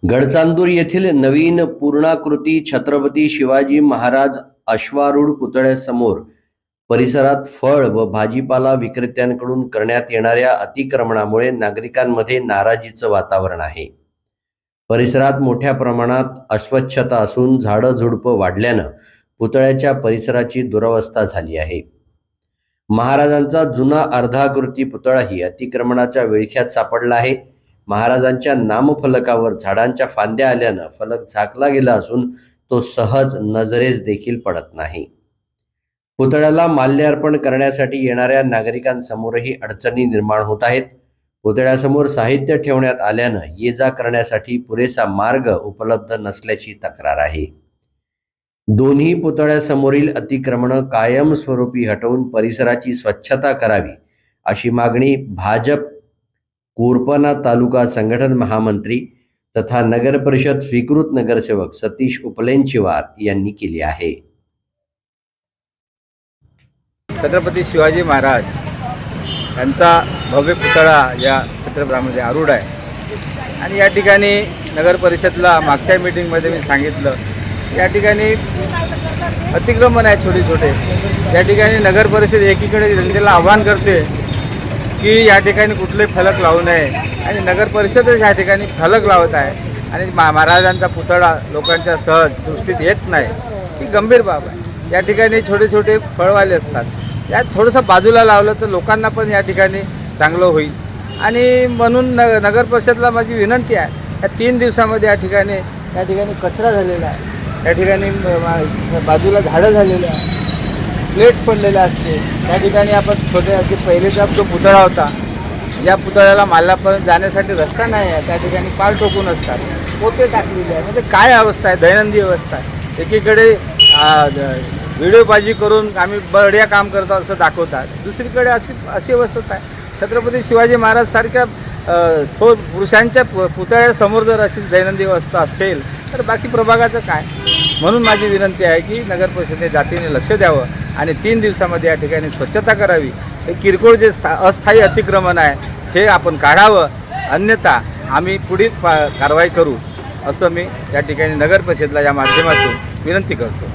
गडचांदूर येथील नवीन पूर्णाकृती छत्रपती शिवाजी महाराज अश्वारूढ पुतळ्यासमोर परिसरात फळ व भाजीपाला विक्रेत्यांकडून करण्यात येणाऱ्या अतिक्रमणामुळे नागरिकांमध्ये नाराजीचं वातावरण आहे। परिसरात मोठ्या प्रमाणात अस्वच्छता असून झाडं झुडपं वाढल्यानं पुतळ्याच्या परिसराची दुरवस्था झाली आहे। महाराजांचा जुना अर्धाकृती पुतळाही अतिक्रमणाच्या विळख्यात सापडला आहे। महाराजांच्या नामफलकावर झाडांच्या फांद्या आल्यानं फलक झाकला गेला असून तो सहज नजरेस देखील पडत नाही। पुतळ्याला माल्यार्पण करण्यासाठी येणाऱ्या नागरिकांसमोरही अडचणी निर्माण होत आहेत। पुतळ्यासमोर साहित्य ठेवण्यात आल्यानं ये जा करण्यासाठी पुरेसा मार्ग उपलब्ध नसल्याची तक्रार आहे। दोन्ही पुतळ्यासमोरील अतिक्रमण कायमस्वरूपी हटवून परिसराची स्वच्छता करावी अशी मागणी भाजप कोरपना तालुका संघटन महामंत्री तथा नगर परिषद स्वीकृत नगरसेवक सतीश उपलेंचीवार यांनी केली आहे। छत्रपती शिवाजी महाराज यांचा भव्य पुतळा या क्षेत्रामध्ये आरूढ आहे आणि या ठिकाणी नगर परिषदला मागच्या मीटिंगमध्ये मी सांगितलं, या ठिकाणी अतिक्रमण आहे छोटे छोटे। या ठिकाणी नगर परिषद एकीकडे जनतेला आव्हान करते की या ठिकाणी कुठले फलक लावू नये आणि नगर परिषदच या ठिकाणी फलक लावत आहे आणि महाराजांचा पुतळा लोकांच्या सहज दृष्टीत येत नाही, ही गंभीर बाब आहे। या ठिकाणी छोटे छोटे फळवाले असतात, यात थोडंसं बाजूला लावलं तर लोकांना पण या ठिकाणी चांगलं होईल आणि म्हणून नगर परिषदला माझी विनंती आहे, या 3 दिवसामध्ये या ठिकाणी कचरा झालेला आहे, या ठिकाणी बाजूला झाडं झालेलं आहे, प्लेट्स पडलेल्या असते। त्या ठिकाणी आपण छोटे अगदी पहिलेचा जो पुतळा होता, या पुतळ्याला मालापर्यंत जाण्यासाठी रस्ता नाही आहे, त्या ठिकाणी पाल ठोकून असतात, पोते टाकलेले आहे। म्हणजे काय अवस्था आहे, दैनंदिन अवस्था आहे। एकीकडे व्हिडिओबाजी करून आम्ही बढिया काम करतो असं दाखवतात, दुसरीकडे अशी अवस्था आहे। छत्रपती शिवाजी महाराज सारख्या पुरुषांच्या पुतळ्यासमोर जर अशी दैनंदिन अवस्था असेल तर बाकी प्रभागाचं काय। म्हणून माझी विनंती आहे की नगर परिषदेने जातीने लक्ष द्यावं आणि 3 दिवसामध्ये या ठिकाणी स्वच्छता करावी। हे किरकोळ जे अस्थायी अतिक्रमण आहे हे आपण काढावं, अन्यथा आम्ही पुढील कारवाई करू असं मी या ठिकाणी नगर परिषदेला या माध्यमातून विनंती करतो।